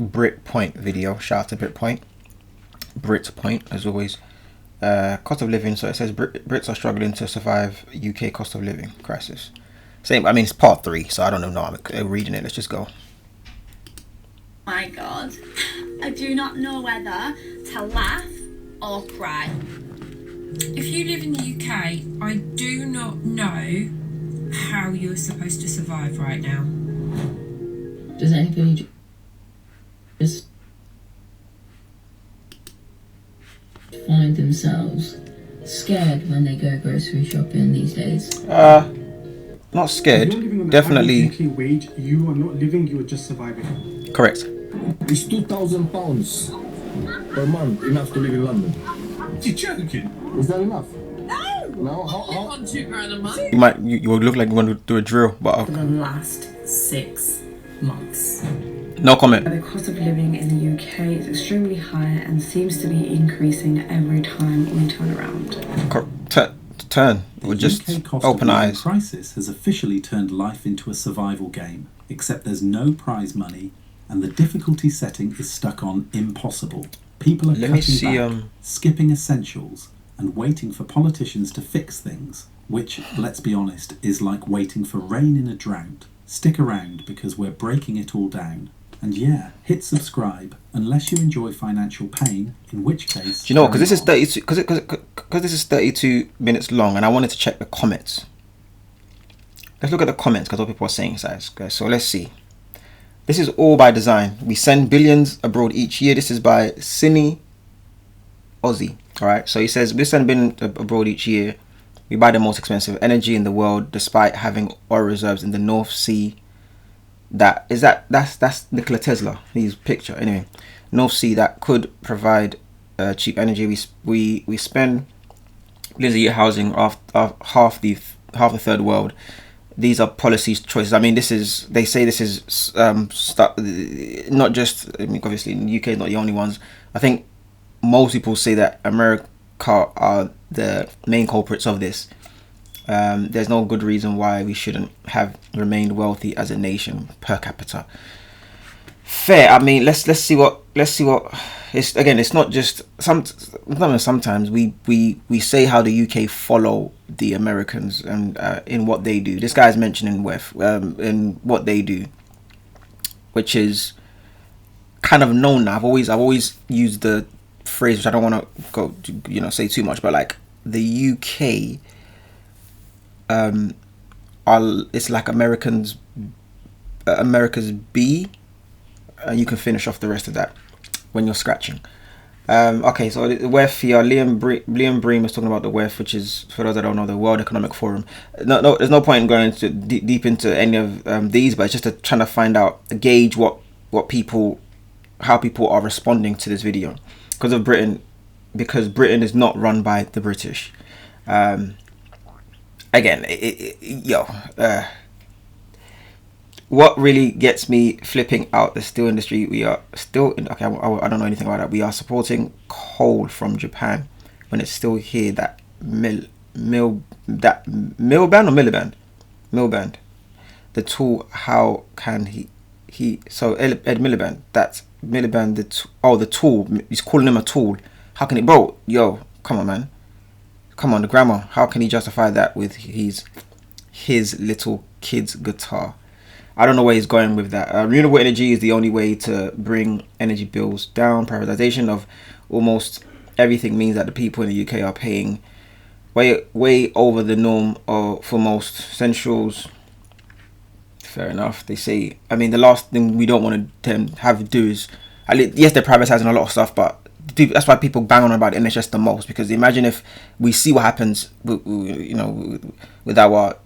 Britpoint video. Shout out to Britpoint. Britpoint, as always. Cost of living. So it says Brits are struggling to survive UK cost of living crisis. Same. I mean, it's part 3, so I don't know. No, I'm reading it. Let's just go. My God, I do not know whether to laugh or cry. If you live in the UK, I do not know how you're supposed to survive right now. Does anybody just find themselves scared when they go grocery shopping these days? Not scared. Definitely. UK wage, you are not living, you are just surviving. Correct. Is £2,000 per month enough to live in London? You're joking? Is that enough? No, how? on £2 a month. You look like you want to do a drill, but For the last 6 months. no comment. The cost of living in the UK is extremely high and seems to be increasing every time we turn around. Turn. Or just UK cost open of living eyes. crisis has officially turned life into a survival game, except there's no prize money and the difficulty setting is stuck on impossible. People are cutting back, skipping essentials and waiting for politicians to fix things, which, let's be honest, is like waiting for rain in a drought. Stick around because we're breaking it all down. And yeah, hit subscribe unless you enjoy financial pain, in which case... Do you know what? Because this is 32. Because this is 32 minutes long, and I wanted to check the comments. Let's look at the comments because what people are saying, guys. So let's see. This is all by design. We send billions abroad each year. This is by Cine Aussie. All right. So he says we send billions abroad each year. We buy the most expensive energy in the world, despite having oil reserves in the North Sea. That's Nikola Tesla. His picture anyway. North Sea that could provide cheap energy. We spend billions a year housing half the third world. These are policy choices. I mean, they say this is not just. I mean, obviously, the UK is not the only ones. I think most people say that America are the main culprits of this. There's no good reason why we shouldn't have remained wealthy as a nation per capita. Fair. I mean, let's see what it's again. It's not just sometimes we say how the UK follow the Americans and in what they do. This guy's mentioning in what they do, which is kind of known now. I've always used the phrase, which I don't want to go say too much, but like the UK it's like America's B, and you can finish off the rest of that when you're scratching. Okay, so the WEF here, Liam Bream is talking about the WEF, which is, for those that don't know, the World Economic Forum. No, there's no point in going into deep into any of these, but it's just trying to find out, gauge how people are responding to this video because Britain is not run by the British. Again, what really gets me flipping out the steel industry, we are still in, okay, I don't know anything about that. We are supporting coal from Japan when it's still here. That Miliband, the tool. How can he? So Ed Miliband, that's Miliband. The tool. He's calling him a tool. How can he, bro? Yo, come on, man. Come on, the grammar. How can he justify that with his little kid's guitar? I don't know where he's going with that. Renewable energy is the only way to bring energy bills down. Privatization of almost everything means that the people in the UK are paying way over the norm for most essentials. Fair enough. They say, I mean, the last thing we don't want to have to do is, yes, they're privatizing a lot of stuff, but that's why people bang on about the NHS the most, because imagine if we see what happens with our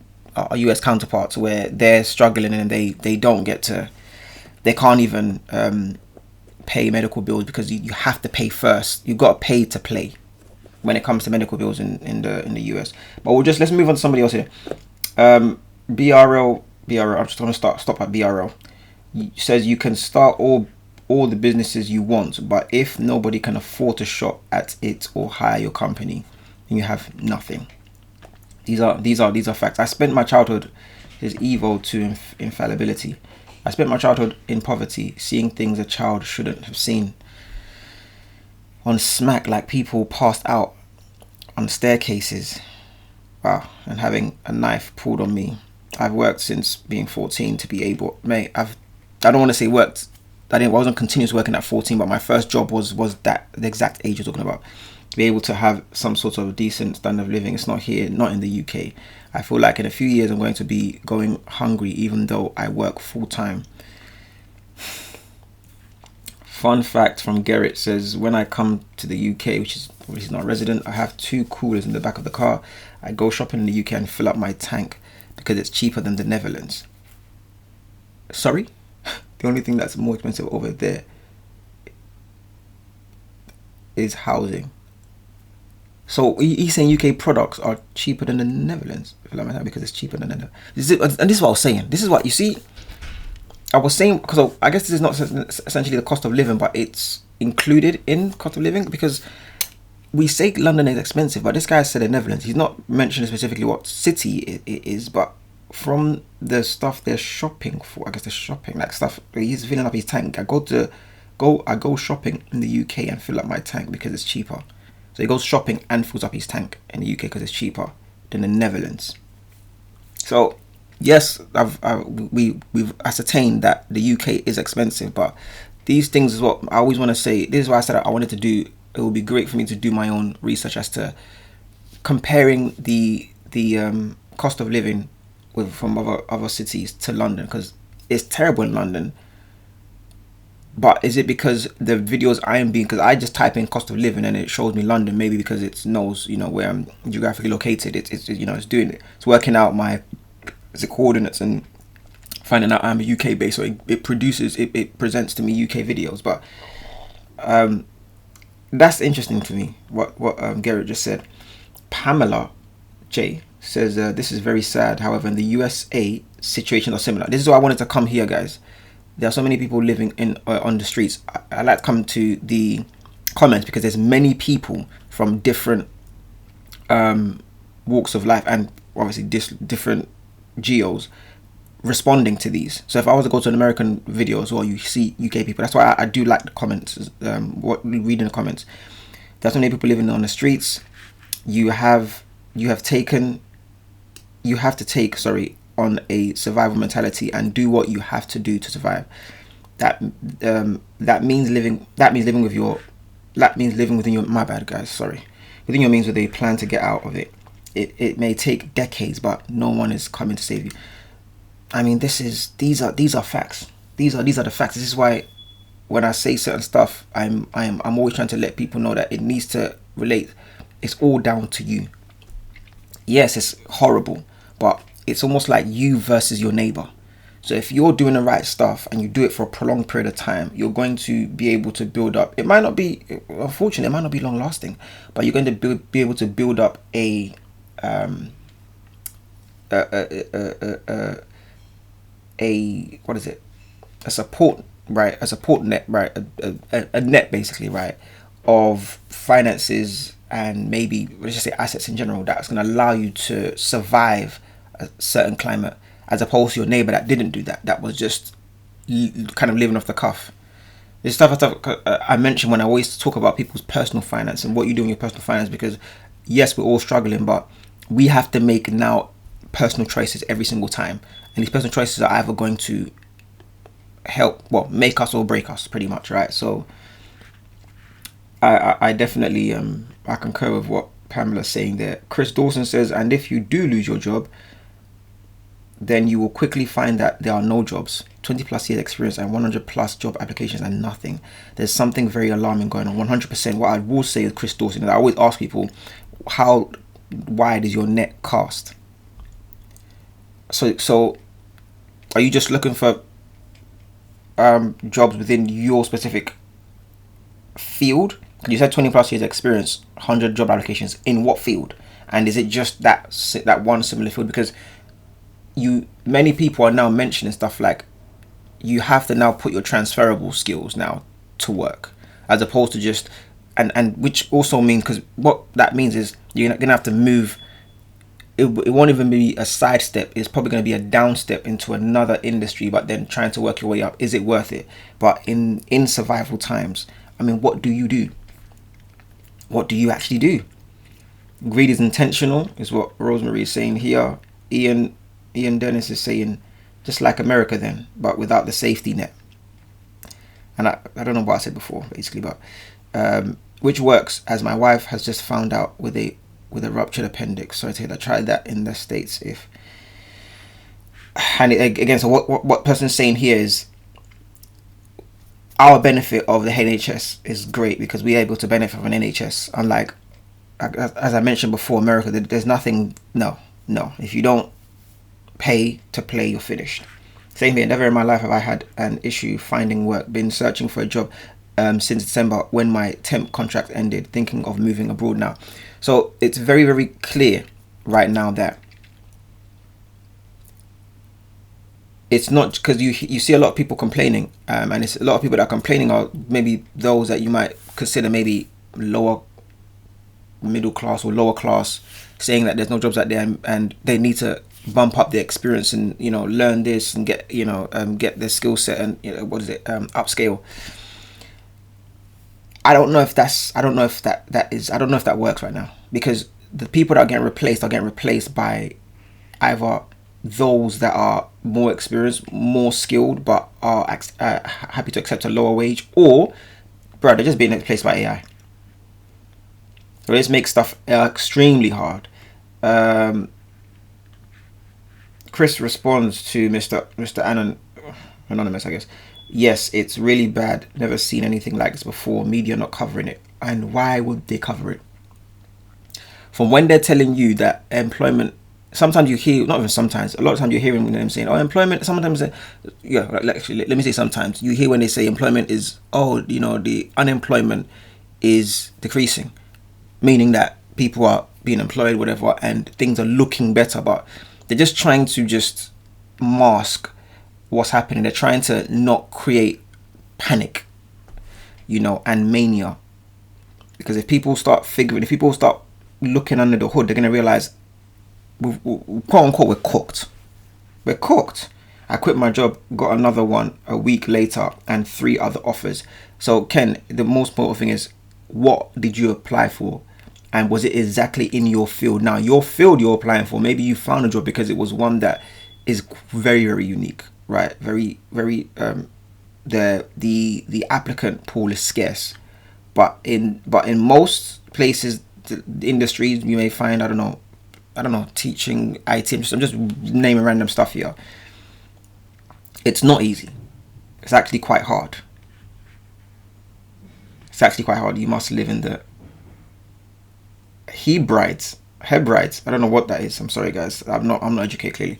US counterparts, where they're struggling and they don't get to, they can't even pay medical bills because you have to pay first. You've got to pay to play when it comes to medical bills in the US. But let's move on to somebody else here. BRL. I'm just going to stop at BRL. It says you can start all the businesses you want, but if nobody can afford to shop at it or hire your company, then you have nothing. These are facts. I spent my childhood his evo to infallibility. I spent my childhood in poverty, seeing things a child shouldn't have seen. On smack, like people passed out on staircases. Wow, and having a knife pulled on me. I've worked since being 14 to be able, mate, I don't want to say worked, I wasn't continuous working at 14, but my first job was that, the exact age you're talking about. To be able to have some sort of decent standard of living. It's not here, not in the UK. I feel like in a few years I'm going to be going hungry even though I work full time. Fun fact from Gerrit says, when I come to the UK, which is obviously not a resident, I have 2 coolers in the back of the car. I go shopping in the UK and fill up my tank because it's cheaper than the Netherlands. Sorry? The only thing that's more expensive over there is housing. So he's saying UK products are cheaper than the Netherlands, because it's cheaper than the Netherlands. And this is what I was saying. This is what you see. I was saying, because I guess this is not essentially the cost of living, but it's included in cost of living, because we say London is expensive, but this guy said the Netherlands. He's not mentioning specifically what city it is, but from the stuff they're shopping for, I guess they're shopping like stuff. He's filling up his tank. I go shopping in the UK and fill up my tank because it's cheaper. So he goes shopping and fills up his tank in the UK because it's cheaper than the Netherlands. So yes, we've ascertained that the UK is expensive, but these things is what I always want to say. This is why I said I wanted to do. It would be great for me to do my own research as to comparing the cost of living from other cities to London, because it's terrible in London. But is it because the videos I am being, because I just type in cost of living and it shows me London, maybe because it knows, where I'm geographically located. It's it's doing it. It's working out my coordinates and finding out I'm a UK based, so it presents to me UK videos. But that's interesting to me what Gerrit just said. Pamela J says this is very sad. However, in the USA, situations are similar. This is why I wanted to come here, guys. There are so many people living in on the streets. I like to come to the comments because there's many people from different walks of life and obviously different geos responding to these. So if I was to go to an American video as well, you see UK people. That's why I do like the comments, reading the comments. There's so many people living on the streets. You have to take on a survival mentality and do what you have to do to survive. That means living within your, my bad guys, sorry, within your means with a plan to get out of it. It may take decades, but no one is coming to save you. I mean, these are facts. These are the facts. This is why when I say certain stuff, I'm always trying to let people know that it needs to relate. It's all down to you. Yes, it's horrible, but it's almost like you versus your neighbor. So if you're doing the right stuff and you do it for a prolonged period of time, you're going to be able to build up. It might not be, unfortunately, it might not be long lasting, but you're going to be able to build up a support, right? A support net, right? A net basically, right? Of finances and maybe let's just say assets in general that's going to allow you to survive a certain climate, as opposed to your neighbor that didn't do that. That was just kind of living off the cuff. This stuff I mentioned when I always talk about people's personal finance and what you do in your personal finance, because yes, we're all struggling, but we have to make now personal choices every single time, and these personal choices are either going to make us or break us, pretty much, right? So I definitely I concur with what Pamela's saying there. Chris Dawson says, and if you do lose your job, then you will quickly find that there are no jobs. 20 plus years experience and 100 plus job applications and nothing. There's something very alarming going on. 100%. What I will say with Chris Dawson is I always ask people, how wide is your net cast? So are you just looking for jobs within your specific field? You said 20 plus years experience, 100 job applications. In what field? And is it just that one similar field? Because many people are now mentioning stuff like you have to now put your transferable skills now to work, as opposed to just and which also means, because what that means is you're gonna have to move it won't even be a sidestep. It's probably going to be a downstep into another industry, but then trying to work your way up. Is it worth it? But in survival times, I mean, what do you do? What do you actually do? Greed is intentional, is what Rosemary is saying here. Ian Dennis is saying, just like America then, but without the safety net. And I don't know what I said before, basically, but which works, as my wife has just found out with a ruptured appendix. So I tried that in the States. Again, so what person's saying here is our benefit of the NHS is great because we're able to benefit from an NHS. Unlike, as I mentioned before, America, there's nothing. No. If you don't pay to play, you're finished. Same here. Never in my life have I had an issue finding work. Been searching for a job since December when my temp contract ended. Thinking of moving abroad now. So it's very, very clear right now that it's not because you see a lot of people complaining, and it's a lot of people that are complaining are maybe those that you might consider maybe lower middle class or lower class, saying that there's no jobs out there and they need to bump up their experience and learn this and get get their skill set and upscale. I don't know if that works right now, because the people that are getting replaced by either those that are more experienced, more skilled, but are happy to accept a lower wage, or they're just being replaced by AI. So this makes stuff extremely hard. Chris responds to Mr. Anonymous, I guess. Yes, it's really bad. Never seen anything like this before. Media not covering it. And why would they cover it? From when they're telling you that employment, sometimes you hear, not even sometimes, a lot of times you're hearing them saying, oh, employment, sometimes, actually, let me say sometimes, you hear when they say employment is, the unemployment is decreasing, meaning that people are being employed, whatever, and things are looking better, but they're just trying to just mask what's happening. They're trying to not create panic, and mania. Because if people start looking under the hood, they're going to realize, quote unquote, we're cooked. I quit my job, got another one a week later, and 3 other offers. So Ken, the most important thing is, what did you apply for? And was it exactly in your field? Now, your field you're applying for, maybe you found a job because it was one that is very, very unique, right? Very, very, the applicant pool is scarce. But in most places, the industries, you may find, I don't know, teaching, IT, I'm just naming random stuff here. It's not easy. It's actually quite hard. You must live in the Hebrides. I don't know what that is. I'm sorry, guys. I'm not educated clearly.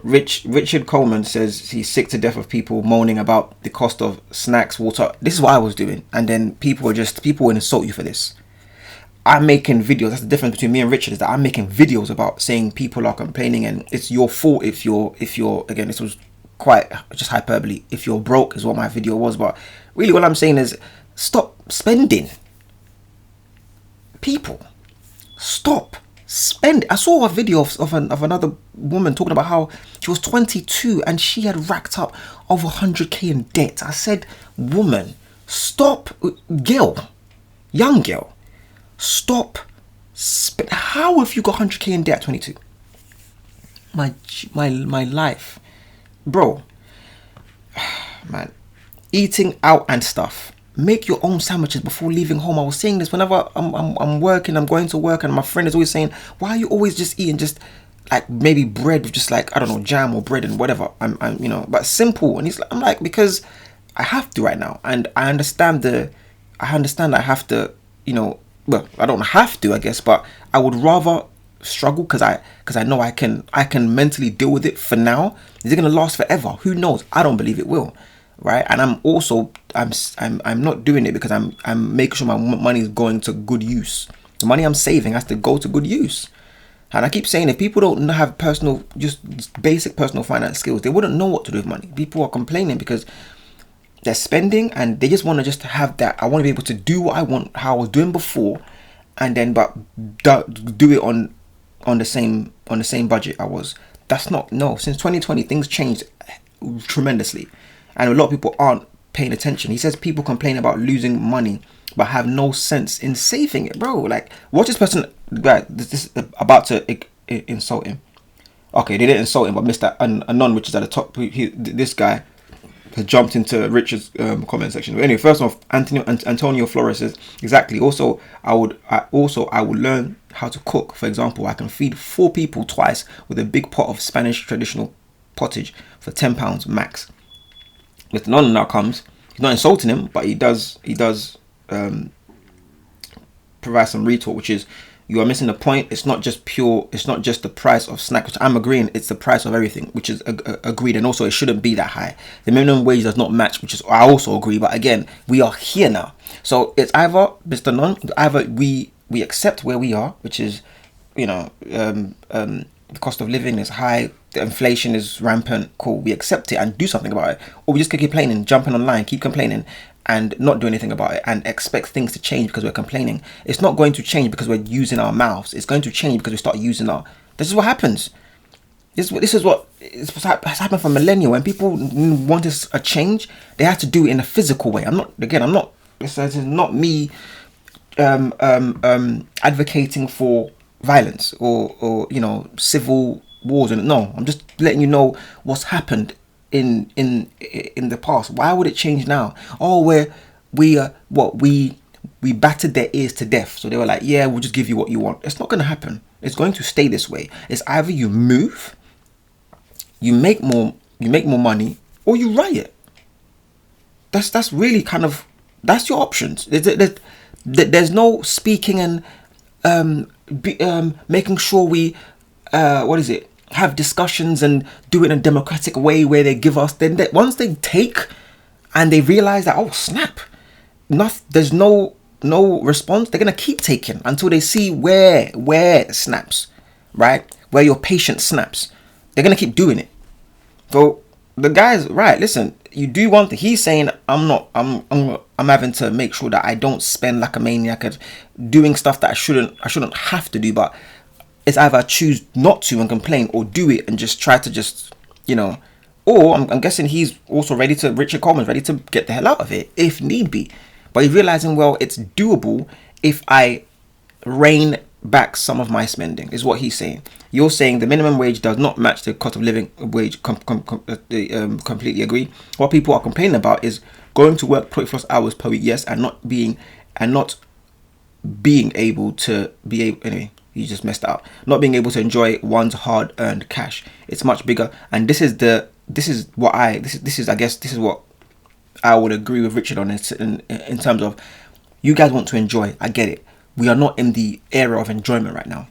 Richard Coleman says he's sick to death of people moaning about the cost of snacks, water. This is what I was doing, and then people will insult you for this. I'm making videos. That's the difference between me and Richard, is that I'm making videos about saying people are complaining and it's your fault if you're again, this was quite just hyperbole. If you're broke is what my video was, but really what I'm saying is stop spending. People, stop spend. I saw a video of another woman talking about how she was 22 and she had racked up over 100k in debt. I said, woman, stop. Young girl, stop. How have you got 100k in debt at 22? My life, bro. Man, eating out and stuff. Make your own sandwiches before leaving home. I was saying this whenever I'm working, I'm going to work, and my friend is always saying, why are you always just eating just like maybe bread with just like, I don't know, jam or bread and whatever. I'm but simple. And I'm like, because I have to right now. And I understand I have to, well, I don't have to, I guess, but I would rather struggle because I know I can mentally deal with it for now. Is it going to last forever? Who knows? I don't believe it will. Right, and I'm not doing it because I'm making sure my money is going to good use. The money I'm saving has to go to good use. And I keep saying, if people don't have just basic personal finance skills, they wouldn't know what to do with money. People are complaining because they're spending and they just want to just have that. I want to be able to do what I want, how I was doing before, and then but do it on on the same budget I was. That's not, no. Since 2020, things changed tremendously, and a lot of people aren't paying attention. He says people complain about losing money but have no sense in saving it, bro. Like, watch this person, right? This is about to insult him. Okay, they didn't insult him, but Mr. Anon, which is at the top, this guy has jumped into Richard's comment section. But anyway, first off, Antonio Flores says, exactly. Also, I would learn how to cook. For example, I can feed 4 people twice with a big pot of Spanish traditional pottage for £10 max. Mr. Anon now comes. He's not insulting him, but he does provide some retort, which is, you are missing the point. It's not just the price of snack, which I'm agreeing, it's the price of everything, which is agreed. And also, it shouldn't be that high. The minimum wage does not match, which is, I also agree. But again, we are here now. So it's either, Mr. Nunn, either we accept where we are, which is, the cost of living is high, the inflation is rampant, cool, we accept it and do something about it. Or we just keep complaining, jumping online, keep complaining, and not do anything about it, and expect things to change because we're complaining. It's not going to change because we're using our mouths. It's going to change because we start using our... This is what happens. This is what has happened for millennia. When people want a change, they have to do it in a physical way. This is not me advocating for violence or civil wars. And no, I'm just letting you know what's happened in the past. Why would it change now? Oh, we battered their ears to death, so they were like, yeah, we'll just give you what you want. It's not going to happen. It's going to stay this way. It's either you move, you make more money, or you riot. That's really kind of, that's your options. There's no speaking and making sure we have discussions and do it in a democratic way where they give us, then once they take and they realize that, oh snap, there's no response, they're gonna keep taking until they see where it snaps, right? Where your patience snaps. They're gonna keep doing it. So the guy's right. Listen, you do want he's saying, I'm having to make sure that I don't spend like a maniac at doing stuff that I shouldn't have to do, but it's either I choose not to and complain, or do it and just try to or I'm guessing he's also Richard Coleman's ready to get the hell out of it if need be. But he's realizing, well, it's doable if I rein back some of my spending, is what he's saying. You're saying the minimum wage does not match the cost of living wage. Completely agree. What people are complaining about is going to work 20+ hours per week, yes, and not being able to anyway. You just messed up. Not being able to enjoy one's hard-earned cash. It's much bigger, and this is what I would agree with Richard on it in terms of, you guys want to enjoy. I get it. We are not in the era of enjoyment right now.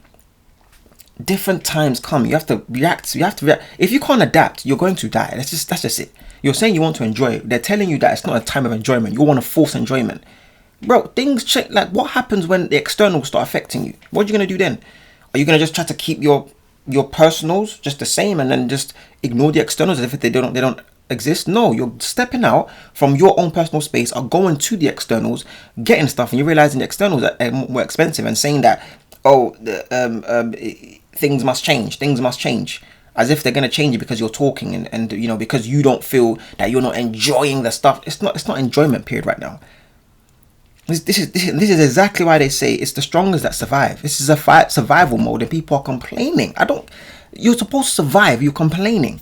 Different times come. You have to react. If you can't adapt, you're going to die. That's just it. You're saying you want to enjoy. They're telling you that it's not a time of enjoyment. You want to force enjoyment. Bro, things change. Like, what happens when the externals start affecting you? What are you going to do then? Are you going to just try to keep your personals just the same and then just ignore the externals as if they don't exist? No, you're stepping out from your own personal space, are going to the externals, getting stuff, and you're realizing the externals are more expensive, and saying that, things must change. As if they're going to change it because you're talking and because you don't feel that you're not enjoying the stuff. It's not enjoyment period right now. This is exactly why they say it's the strongest that survive. This is a survival mode, and people are complaining. You're supposed to survive. You're complaining,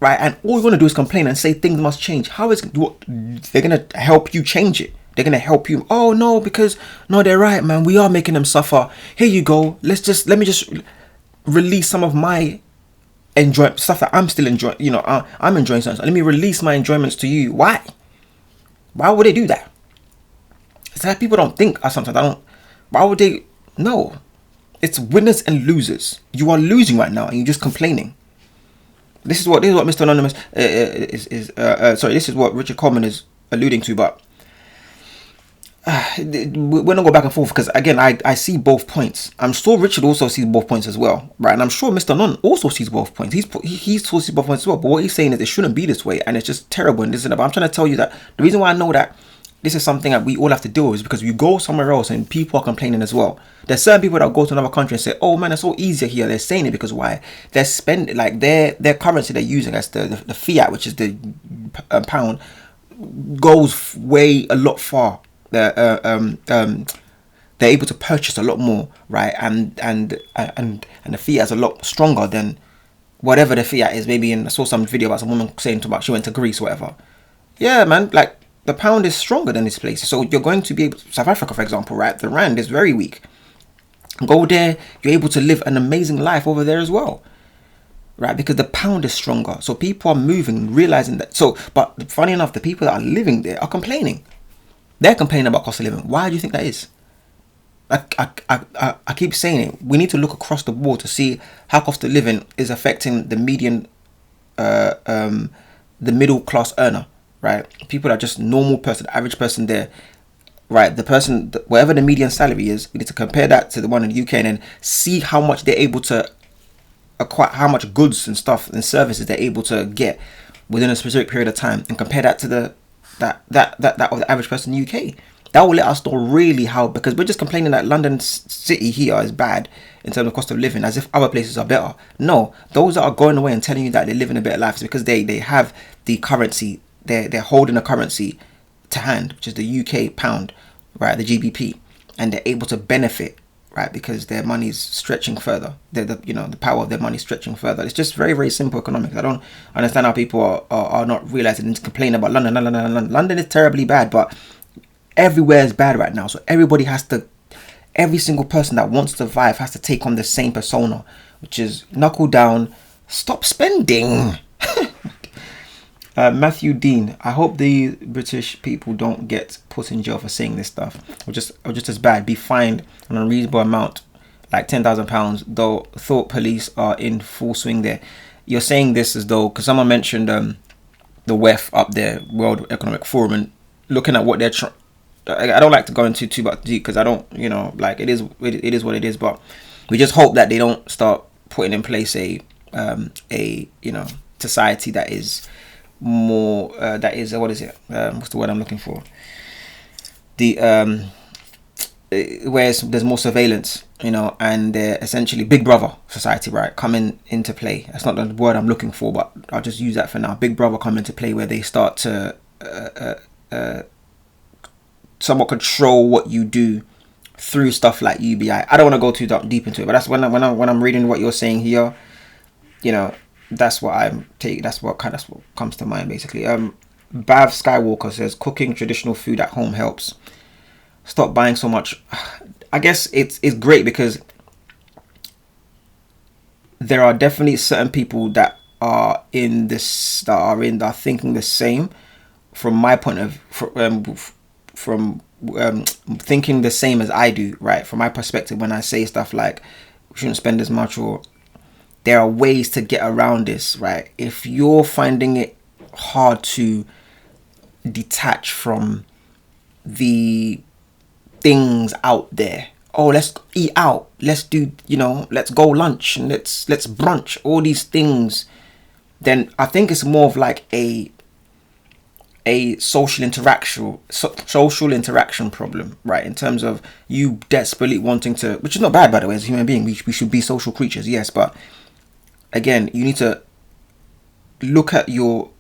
right? And all you want to do is complain and say things must change. They're gonna help you change it? They're gonna help you. Oh no, because no, they're right, man. We are making them suffer. Here you go. Let me just release some of my stuff that I'm still enjoying. I'm enjoying something. Let me release my enjoyments to you. Why would they do that? It's like people don't think sometimes. Why would they? No. It's winners and losers. You are losing right now and you're just complaining. This is what Mr. Anonymous this is what Richard Coleman is alluding to, but we're not go back and forth because, again, I see both points. I'm sure Richard also sees both points as well, right? And I'm sure Mr. Nunn also sees both points. He sees both points as well. But what he's saying is it shouldn't be this way, and it's just terrible. And this and that. But I'm trying to tell you that the reason why I know that this is something that we all have to deal with, because we go somewhere else and people are complaining as well. There's certain people that go to another country and say, oh man, it's so easier here. They're saying it because why? They're spending, like, their currency they're using, that's the fiat, which is the pound, goes way a lot far. They're able to purchase a lot more, right? And the fiat is a lot stronger than whatever the fiat is. Maybe I saw some video about some woman saying about she went to Greece, whatever. Yeah, man, like, the pound is stronger than this place. So you're going to be able, South Africa, for example, right? The rand is very weak. Go there, you're able to live an amazing life over there as well, right? Because the pound is stronger. So people are moving, realizing that. So, but funny enough, the people that are living there are complaining. They're complaining about cost of living. Why do you think that is? I keep saying it. We need to look across the board to see how cost of living is affecting the median, the middle class earner. Right, people are just normal person, average person there, right? The person, whatever the median salary is, we need to compare that to the one in the UK and then see how much they're able to acquire, how much goods and stuff and services they're able to get within a specific period of time, and compare that to that of the average person in the UK. That will let us know really how, because we're just complaining that London city here is bad in terms of cost of living, as if other places are better. No, those that are going away and telling you that they're living a better life is because they have the currency. They're holding a currency to hand, which is the UK pound, right? The GBP, and they're able to benefit, right? Because their money is stretching further. The power of their money is stretching further. It's just very, very simple economics. I don't understand how people are not realizing and complaining about London. London is terribly bad, but everywhere is bad right now. So every single person that wants to survive has to take on the same persona, which is knuckle down, stop spending. Matthew Dean, I hope the British people don't get put in jail for saying this stuff, or just as bad, be fined an unreasonable amount, like £10,000, though thought police are in full swing there. You're saying this as though, because someone mentioned the WEF up there, World Economic Forum, and looking at what they're trying. I don't like to go into too much deep, because I don't, like, it is what it is, but we just hope that they don't start putting in place a society that is more that is what is it, what's the word I'm looking for, where there's more surveillance, and essentially Big Brother society, right, coming into play. That's not the word I'm looking for, but I'll just use that for now. Big Brother come into play, where they start to somewhat control what you do through stuff like UBI. I don't want to go too deep into it, but that's when I'm reading what you're saying here, that's what that's what comes to mind, basically. Bav Skywalker says cooking traditional food at home helps. Stop buying so much. I guess it's great, because there are definitely certain people that are thinking the same. From my point of from thinking the same as I do, right? From my perspective, when I say stuff like we shouldn't spend as much, or there are ways to get around this, right? If you're finding it hard to detach from the things out there, oh, let's eat out, let's do, let's go lunch, and let's brunch, all these things, then I think it's more of like a social interaction problem, right? In terms of you desperately wanting to, which is not bad, by the way, as a human being, we should be social creatures, yes, but again, you need to look at your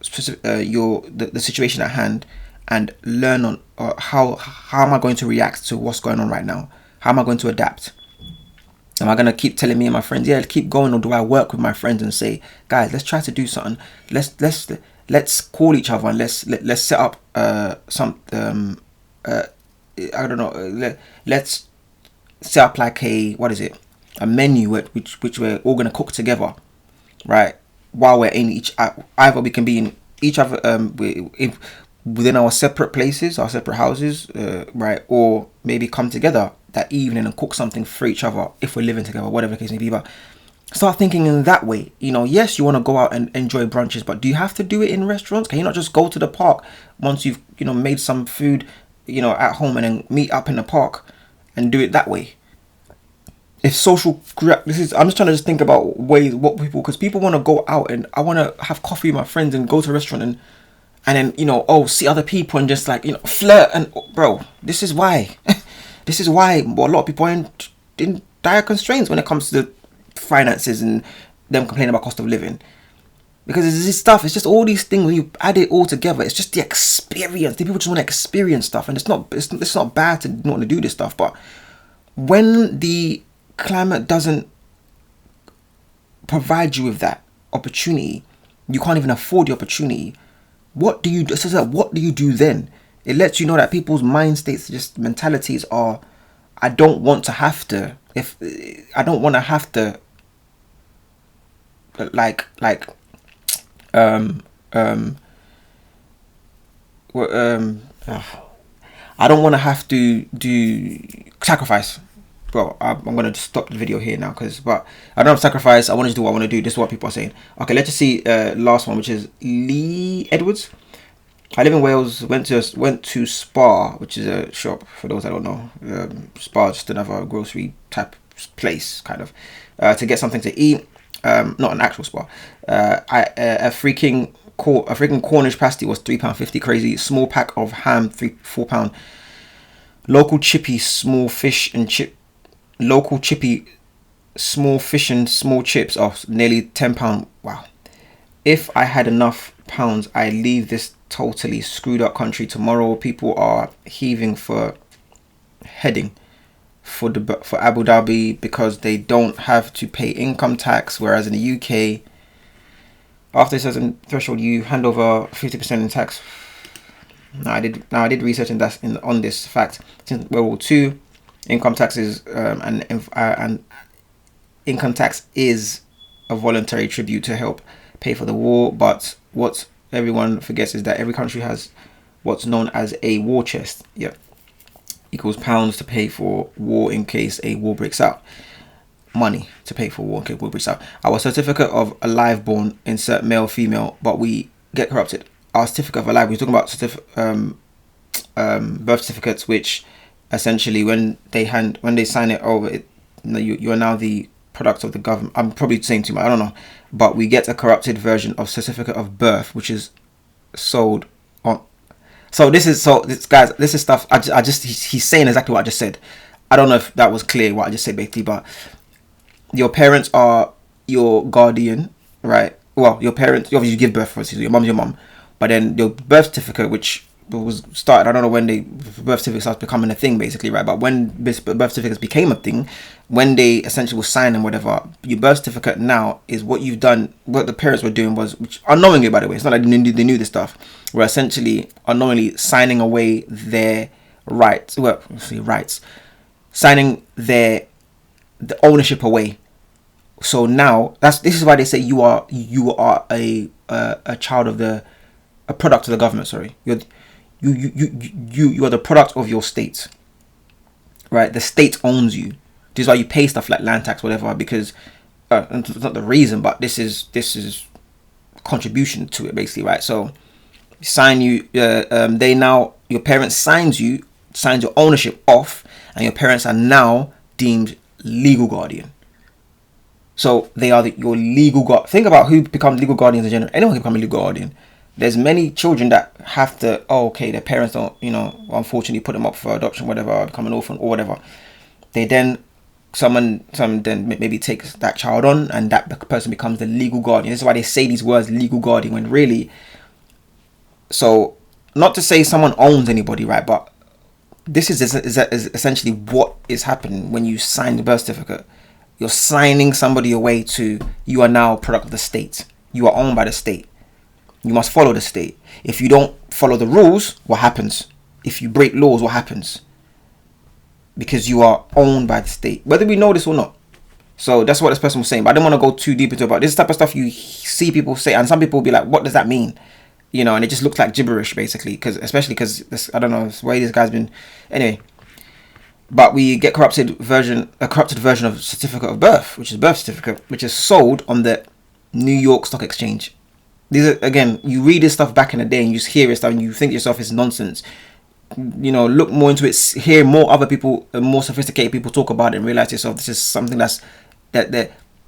specific, the situation at hand, and learn on how am I going to react to what's going on right now? How am I going to adapt? Am I going to keep telling me and my friends, yeah, keep going, or do I work with my friends and say, guys, let's try to do something. Let's call each other, and let's set up let's set up like a menu which we're all going to cook together, right? While we're in either we can be in each other within our separate places, our separate houses, right? Or maybe come together that evening and cook something for each other if we're living together, whatever the case may be. But start thinking in that way. Yes, you want to go out and enjoy brunches, but do you have to do it in restaurants? Can you not just go to the park once you've made some food at home, and then meet up in the park and do it that way? I'm just trying to just think about ways because people want to go out, and I want to have coffee with my friends and go to a restaurant, and and then, you know, oh, see other people and just like, you know, flirt. And bro, this is why this is why a lot of people are in dire constraints when it comes to the finances and them complaining about cost of living. Because it's this stuff, it's just all these things, when you add it all together, it's just the experience. The people just want to experience stuff, and it's not bad to not want to do this stuff, but when the climate doesn't provide you with that opportunity, you can't even afford the opportunity, what do you do then? It lets you know that people's mind states, just mentalities are, I don't want to have to I don't want to have to do sacrifice. Well, I'm going to stop the video here now, but I don't have sacrifice. I want to do what I want to do. This is what people are saying. Okay, let's just see last one, which is Lee Edwards. I live in Wales, went to Spar, which is a shop, for those that don't know. Spar is just another grocery type place, kind of, to get something to eat. Not an actual Spar. A freaking Cornish pasty was £3.50, crazy. Small pack of ham, £4. Local chippy small fish and small chips of nearly £10. Wow. If I had enough pounds, I'd leave this totally screwed up country tomorrow. People are heading for Abu Dhabi because they don't have to pay income tax, whereas in the UK, after a certain threshold, you hand over 50% in tax. I did research on this fact. Since World War II, income tax is and income tax is a voluntary tribute to help pay for the war. But what everyone forgets is that every country has what's known as a war chest. Yeah, equals pounds to pay for war in case a war breaks out. Money to pay for war in case war breaks out. Our certificate of alive born, insert male, female, but we get corrupted. Our certificate of alive, we're talking about birth certificates, which essentially when they sign it over, you are now the product of the government. I'm probably saying too much, I don't know, but we get a corrupted version of certificate of birth, which is sold on. This is stuff. He's saying exactly what I just said. I don't know if that was clear what I just said basically, but your parents are your guardian, right? Well, your parents, you obviously give birth, for your mom's your mom, but then your birth certificate, which was started, I don't know when birth certificate starts becoming a thing basically, right? But when birth certificates became a thing, when they essentially will sign and whatever, your birth certificate now is what you've done. What the parents were doing was, which unknowingly, by the way, it's not like they knew this stuff, were essentially unknowingly signing away their rights. Well, signing the ownership away. So now this is why they say you are a child of a product of the government. Sorry, you are the product of your state, right? The state owns you. This is why you pay stuff like land tax, whatever, because it's not the reason, but this is contribution to it basically, right? So sign you. Your parents signs your ownership off, and your parents are now deemed legal guardian. So they are your legal guardian. Think about who becomes legal guardians in general. Anyone can become a legal guardian. There's many children that have to, their parents don't, unfortunately put them up for adoption, whatever, become an orphan or whatever. They then, someone then maybe takes that child on, and that person becomes the legal guardian. This is why they say these words, legal guardian, when really, so not to say someone owns anybody, right? But this is essentially what is happening when you sign the birth certificate. You're signing somebody away to, you are now a product of the state. You are owned by the state. You must follow the state. If you don't follow the rules, what happens? If you break laws, what happens? Because you are owned by the state, whether we know this or not. So that's what this person was saying. But I didn't want to go too deep into it. But this type of stuff you see people say, and some people will be like, what does that mean? And it just looks like gibberish, basically. Especially because I don't know, the way this guy's been. Anyway. But we get a corrupted version of certificate of birth, which is birth certificate, which is sold on the New York Stock Exchange. These are, again, you read this stuff back in the day and you just hear it stuff and you think to yourself it's nonsense. Look more into it, hear more other people, more sophisticated people talk about it, and realize to yourself this is something that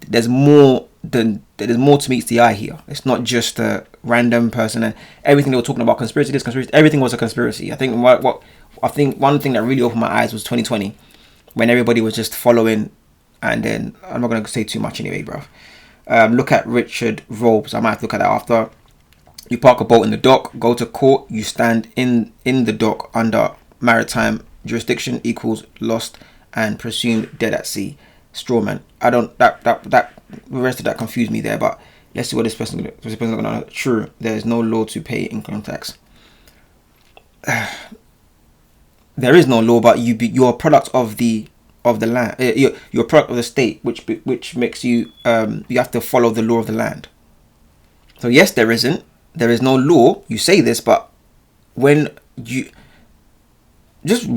there's more there's more to meets the eye here. It's not just a random person and everything they were talking about conspiracy. This conspiracy, everything was a conspiracy. I think I think one thing that really opened my eyes was 2020, when everybody was just following. And then I'm not gonna say too much anyway, bro. Look at Richard Robes. I might have to look at that after. You park a boat in the dock, go to court, you stand in the dock under maritime jurisdiction equals lost and presumed dead at sea. Strawman. I don't that the rest of that confused me there, but let's see what this person going on. True, there is no law to pay income tax. There is no law, but you're a product of the land. You're a product of the state, which makes you you have to follow the law of the land. So yes, there is no law. You say this, but when you just,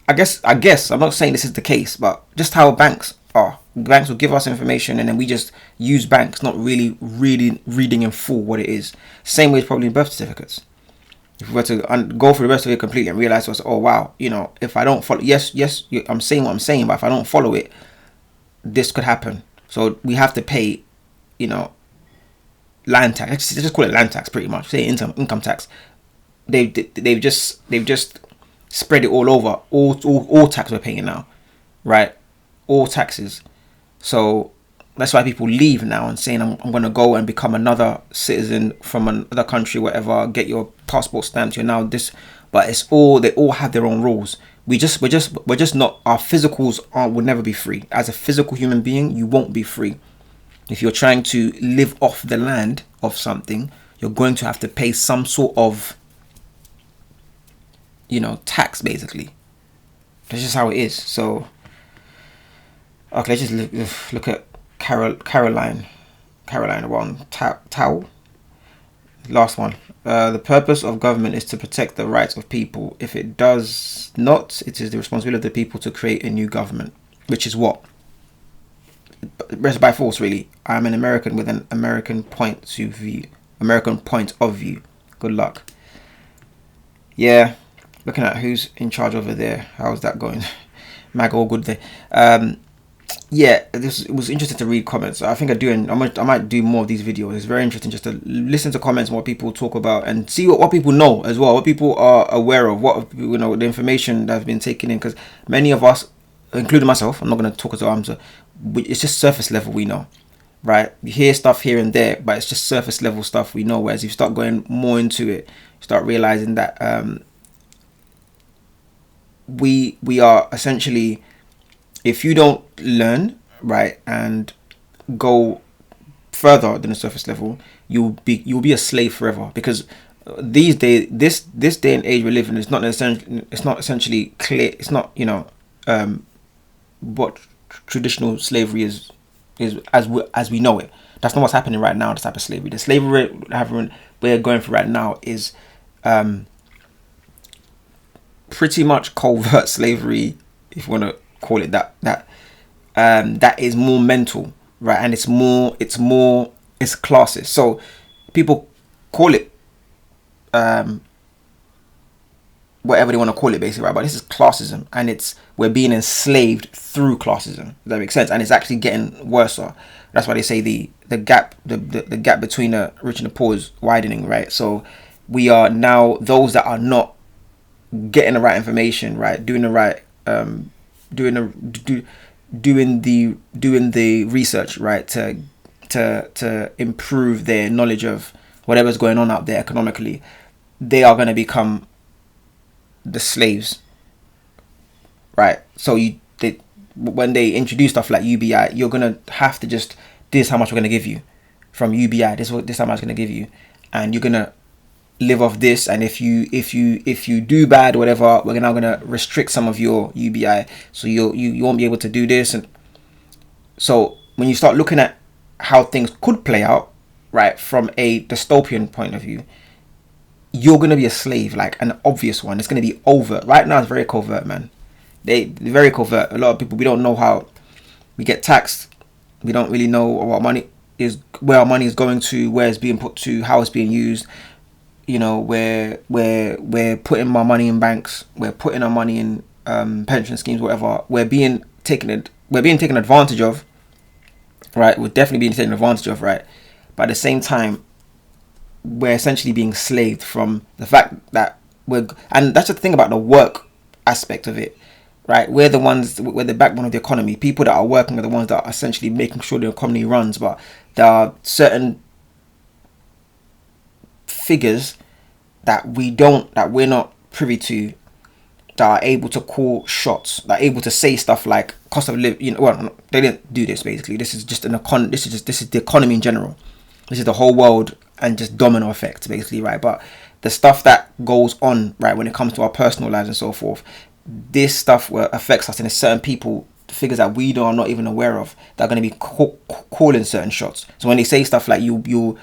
I guess I'm not saying this is the case, but just how banks are. Banks will give us information, and then we just use banks, not really reading in full what it is. Same way probably in birth certificates. If we were to go through the rest of it completely and realize, oh wow, if I don't follow, yes, I'm saying what I'm saying, but if I don't follow it, this could happen. So we have to pay, land tax. Just call it land tax, pretty much. Say income tax. They've just spread it all over. All tax we're paying now, right? All taxes. So that's why people leave now and saying I'm going to go and become another citizen from another country, whatever, get your passport stamped, you're now this. But they all have their own rules. We're just not, our physicals will never be free. As a physical human being, you won't be free. If you're trying to live off the land of something, you're going to have to pay some sort of tax, basically. That's just how it is. So okay, let's just look at Caroline 1 Tao. Last one. The purpose of government is to protect the rights of people. If it does not, it is the responsibility of the people to create a new government, which is what? Rest by force, really. I'm an American with an American point of view. Good luck. Yeah, looking at who's in charge over there. How's that going? Mag, all good there. Yeah, it was interesting to read comments. I think I might do more of these videos. It's very interesting just to listen to comments, what people talk about, and see what people know as well, what people are aware of, what the information that's been taken in. Because many of us, including myself, I'm not going to talk as well. It's just surface level we know, right? You hear stuff here and there, but it's just surface level stuff we know. Whereas if you start going more into it, you start realizing that we are essentially, if you don't learn, right, and go further than the surface level, you'll be a slave forever. Because these days, this day and age we live in, it's not essentially clear. It's not what traditional slavery is as we know it. That's not what's happening right now. This type of slavery, the slavery we're going through right now is pretty much covert slavery, if you want to call it that. That is more mental, right? And it's classes. So people call it whatever they want to call it, basically, right? But this is classism, and we're being enslaved through classism. Does that make sense? And it's actually getting worse. That's why they say the gap between the rich and the poor is widening, right? So we are now those that are not getting the right information, right? Doing the right doing the research, right, to improve their knowledge of whatever's going on out there economically. They are going to become the slaves, right? So when they introduce stuff like UBI, you're going to have to just, this is how much we're going to give you from UBI, this is how much I'm going to give you, and you're going to live off this. And if you do bad or whatever, we're now going to restrict some of your UBI, so you won't be able to do this. And so when you start looking at how things could play out, right, from a dystopian point of view, you're going to be a slave, like an obvious one. It's going to be overt. Right now it's very covert, man. They're very covert. A lot of people, we don't know how we get taxed. We don't really know what money is, where our money is going to, where it's being put to, how it's being used. We're putting our money in banks, we're putting our money in pension schemes, whatever. We're being taken advantage of, right? We're definitely being taken advantage of, right? But at the same time, we're essentially being slaved from the fact that and that's the thing about the work aspect of it, right? We're the backbone of the economy. People that are working are the ones that are essentially making sure the economy runs. But there are certain figures that we're not privy to, that are able to call shots, that are able to say stuff like cost of living. Well, they didn't do this basically. This is just this is the economy in general. This is the whole world and just domino effect basically, right? But the stuff that goes on, right, when it comes to our personal lives and so forth, this stuff affects us, and there's certain people, figures that we are not even aware of, that are going to be calling certain shots. So when they say stuff like you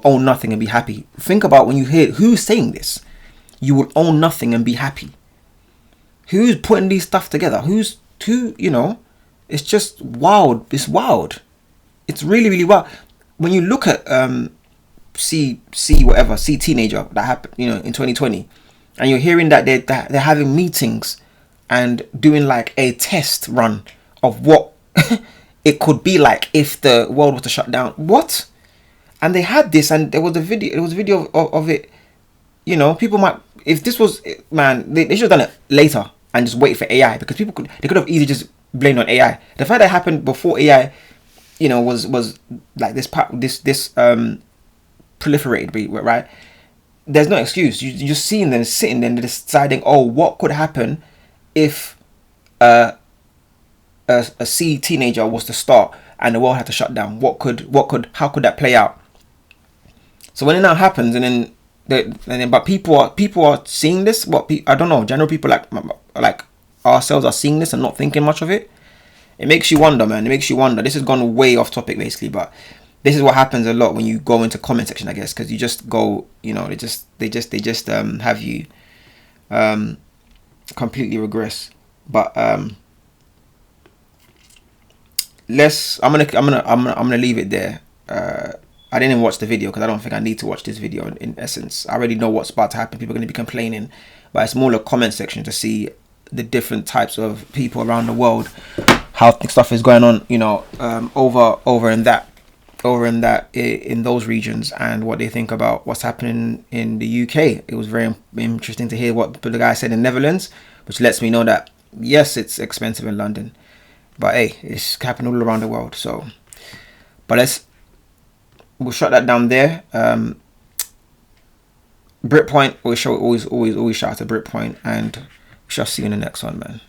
own nothing and be happy, think about when you hear who's saying this. You will own nothing and be happy. Who's putting these stuff together? It's just wild. It's wild. It's really, really wild. When you look at C teenager that happened, in 2020, and you're hearing that they're having meetings and doing like a test run of what it could be like if the world was to shut down. What? And they had this, and there was a video of it. People might, if this was, man, they should have done it later and just wait for AI, because they could have easily just blamed on AI. The fact that it happened before AI, was like this proliferated, right? There's no excuse. You're just seeing them sitting there and deciding, what could happen if a C teenager was to start and the world had to shut down? How could that play out? So when it now happens, but people are seeing this. I don't know. General people like ourselves are seeing this and not thinking much of it. It makes you wonder, man. It makes you wonder. This has gone way off topic, basically, but this is what happens a lot when you go into comment section, I guess, because you just go, they just have you completely regress. But I'm gonna leave it there. I didn't even watch the video because I don't think I need to watch this video. In essence, I already know what's about to happen. People are going to be complaining, but it's more a comment section to see the different types of people around the world, how stuff is going on, over in those regions, and what they think about what's happening in the UK. It was very interesting to hear what the guy said in Netherlands, which lets me know that yes, it's expensive in London, but hey, it's happening all around the world. So, but we'll shut that down there. Britpoint, always shout out to Britpoint, and we shall see you in the next one, man.